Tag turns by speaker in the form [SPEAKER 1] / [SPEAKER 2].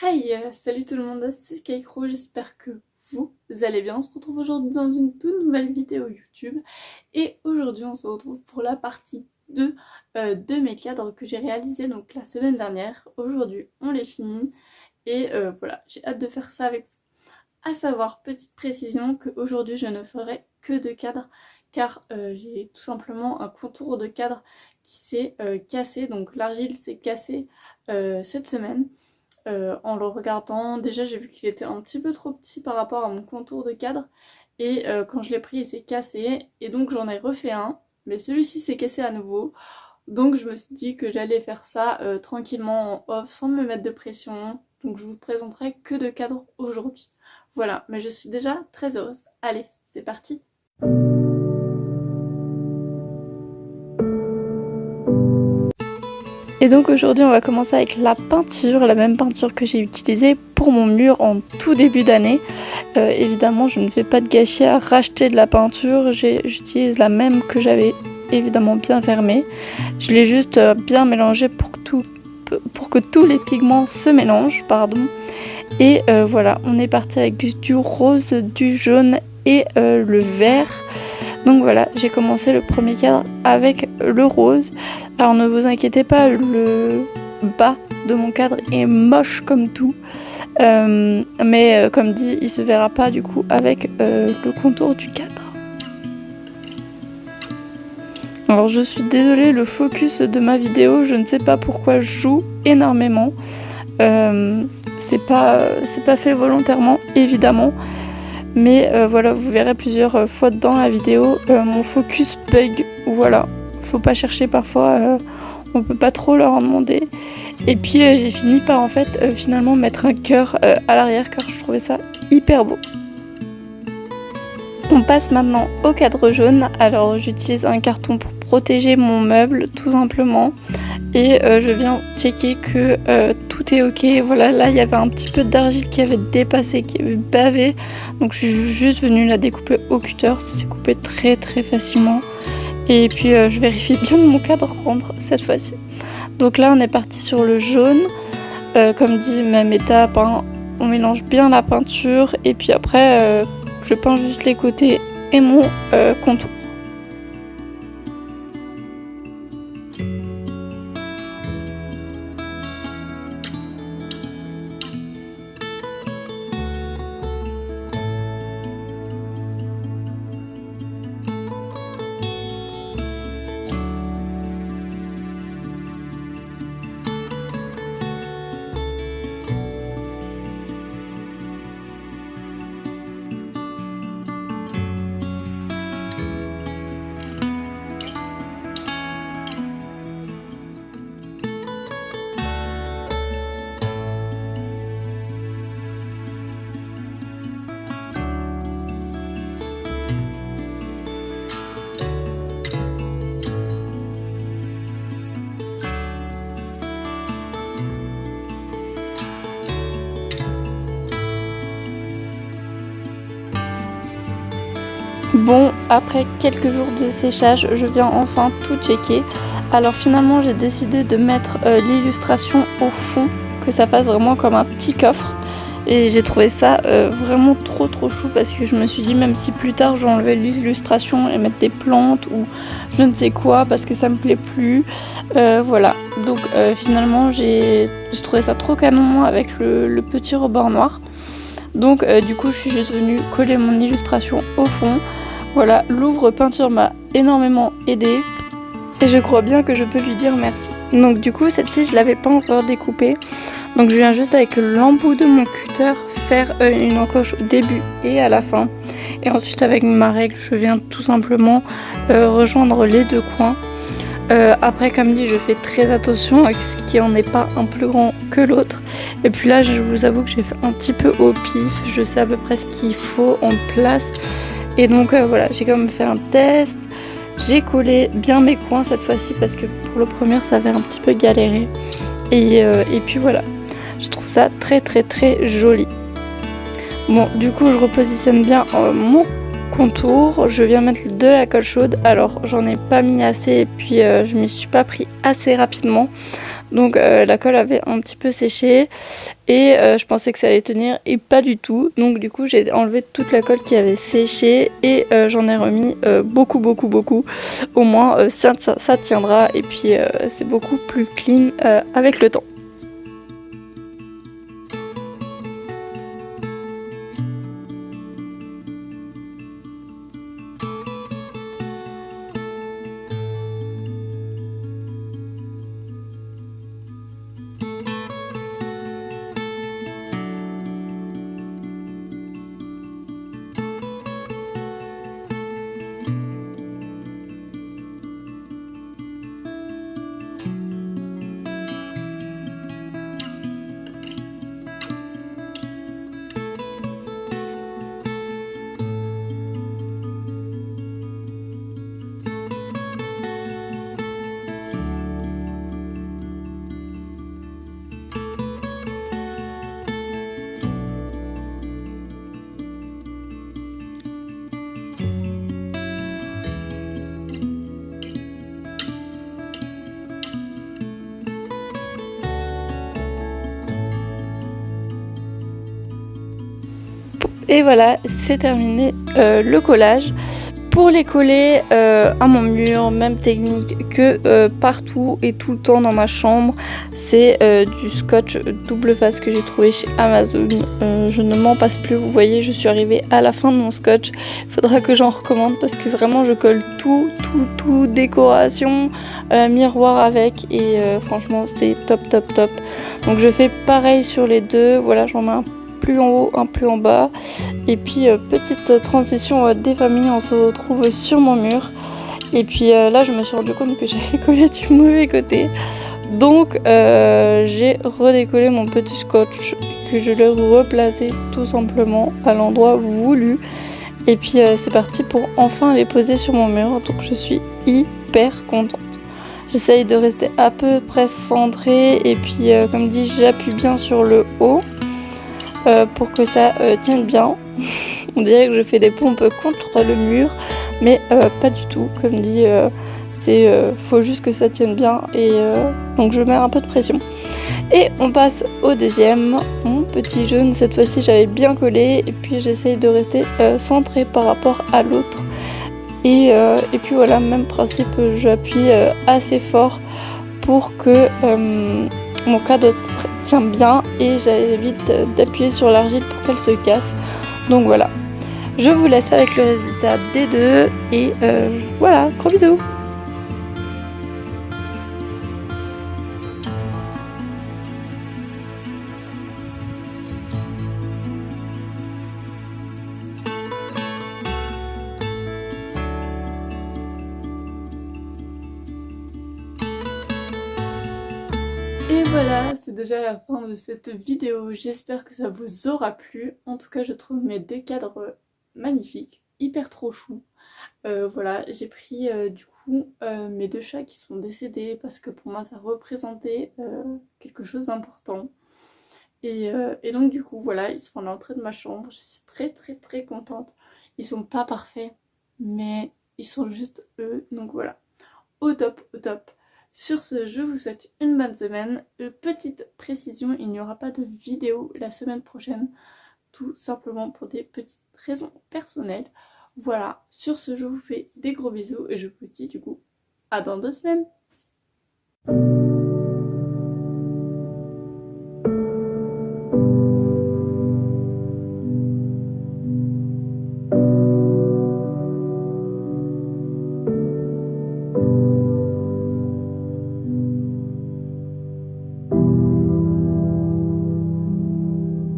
[SPEAKER 1] Hi, salut tout le monde, c'est Skycrow, j'espère que vous allez bien. On se retrouve aujourd'hui dans une toute nouvelle vidéo YouTube. Et aujourd'hui on se retrouve pour la partie 2 de mes cadres que j'ai réalisés donc la semaine dernière. Aujourd'hui on les finit et voilà, j'ai hâte de faire ça avec vous. À savoir, petite précision, qu'aujourd'hui je ne ferai que de cadres car j'ai tout simplement un contour de cadre qui s'est cassé. Donc l'argile s'est cassée cette semaine. En le regardant, déjà j'ai vu qu'il était un petit peu trop petit par rapport à mon contour de cadre et quand je l'ai pris il s'est cassé et donc j'en ai refait un, mais celui-ci s'est cassé à nouveau, donc je me suis dit que j'allais faire ça tranquillement en off sans me mettre de pression, donc je vous présenterai que de cadres aujourd'hui. Voilà, mais je suis déjà très heureuse. Allez, c'est parti! Et donc aujourd'hui on va commencer avec la peinture, la même peinture que j'ai utilisée pour mon mur en tout début d'année. Évidemment je ne fais pas de gâchis à racheter de la peinture, j'utilise la même que j'avais évidemment bien fermée. Je l'ai juste bien mélangée pour que tous les pigments se mélangent, pardon. Et voilà, on est parti avec du rose, du jaune et le vert. Donc voilà, j'ai commencé le premier cadre avec le rose. Alors ne vous inquiétez pas, le bas de mon cadre est moche comme tout. Mais comme dit, il se verra pas du coup avec le contour du cadre. Alors je suis désolée, le focus de ma vidéo, je ne sais pas pourquoi je joue énormément. C'est pas fait volontairement, évidemment. Mais voilà, vous verrez plusieurs fois dans la vidéo, mon focus bug, voilà, faut pas chercher parfois, on peut pas trop leur en demander. Et puis j'ai fini par en fait finalement mettre un cœur à l'arrière car je trouvais ça hyper beau. On passe maintenant au cadre jaune, alors j'utilise un carton pour protéger mon meuble tout simplement. Et je viens checker que tout est ok. Voilà, là il y avait un petit peu d'argile qui avait dépassé, qui avait bavé. Donc je suis juste venue la découper au cutter. Ça s'est coupé très très facilement. Et puis je vérifie bien que mon cadre rentre cette fois-ci. Donc là on est parti sur le jaune. Comme dit, même étape, hein, on mélange bien la peinture. Et puis après je peins juste les côtés et mon contour. Bon, après quelques jours de séchage, je viens enfin tout checker. Alors finalement, j'ai décidé de mettre l'illustration au fond, que ça fasse vraiment comme un petit coffre. Et j'ai trouvé ça vraiment trop chou parce que je me suis dit, même si plus tard j'enlevais l'illustration et mettre des plantes ou je ne sais quoi parce que ça me plaît plus. Voilà, donc finalement j'ai trouvé ça trop canon avec le petit rebord noir. Donc du coup je suis juste venue coller mon illustration au fond. Voilà, l'ouvre peinture m'a énormément aidée et je crois bien que je peux lui dire merci. Donc du coup celle-ci je l'avais pas encore découpée. Donc je viens juste avec l'embout de mon cutter faire une encoche au début et à la fin. Et ensuite avec ma règle je viens tout simplement rejoindre les deux coins. Après comme dit je fais très attention à ce qui en est pas un plus grand que l'autre. Et puis là je vous avoue que j'ai fait un petit peu au pif, je sais à peu près ce qu'il faut en place. Et donc voilà, j'ai quand même fait un test, j'ai collé bien mes coins cette fois-ci parce que pour le premier ça avait un petit peu galéré. Et puis voilà, je trouve ça très joli. Bon du coup je repositionne bien mon contour, je viens mettre de la colle chaude, alors j'en ai pas mis assez et puis je m'y suis pas pris assez rapidement. Donc la colle avait un petit peu séché et je pensais que ça allait tenir et pas du tout. Donc du coup j'ai enlevé toute la colle qui avait séché et j'en ai remis beaucoup. Au moins ça tiendra et puis c'est beaucoup plus clean avec le temps. Et voilà, c'est terminé le collage. Pour les coller à mon mur, même technique que partout et tout le temps dans ma chambre, c'est du scotch double face que j'ai trouvé chez Amazon. Je ne m'en passe plus, vous voyez, je suis arrivée à la fin de mon scotch. Il faudra que j'en recommande parce que vraiment je colle tout, décoration, miroir avec et franchement c'est top. Donc je fais pareil sur les deux, voilà, j'en mets un plus en haut, un plus en bas. Et puis petite transition des familles, on se retrouve sur mon mur. Et puis là je me suis rendu compte que j'avais collé du mauvais côté. Donc j'ai redécollé mon petit scotch que je l'ai replacé tout simplement à l'endroit voulu. Et puis c'est parti pour enfin les poser sur mon mur. Donc je suis hyper contente. J'essaye de rester à peu près centrée et puis comme dit j'appuie bien sur le haut. Pour que ça tienne bien. On dirait que je fais des pompes contre le mur, mais pas du tout. Comme dit, faut juste que ça tienne bien et donc je mets un peu de pression. Et on passe au deuxième, mon petit jaune. Cette fois-ci j'avais bien collé et puis j'essaye de rester centrée par rapport à l'autre. Et puis voilà, même principe, j'appuie assez fort pour que mon cadre tient bien et j'évite d'appuyer sur l'argile pour qu'elle se casse. Donc voilà, je vous laisse avec le résultat des deux et voilà, gros bisous. Et voilà, c'est déjà la fin de cette vidéo. J'espère que ça vous aura plu. En tout cas, je trouve mes deux cadres magnifiques, hyper trop choux. Voilà, j'ai pris du coup mes deux chats qui sont décédés parce que pour moi ça représentait quelque chose d'important. Et donc du coup, voilà, ils sont à l'entrée de ma chambre. Je suis très contente. Ils sont pas parfaits, mais ils sont juste eux. Donc voilà, au top. Sur ce, je vous souhaite une bonne semaine. Petite précision, il n'y aura pas de vidéo la semaine prochaine, tout simplement pour des petites raisons personnelles. Voilà, sur ce, je vous fais des gros bisous et je vous dis du coup à dans 2 semaines.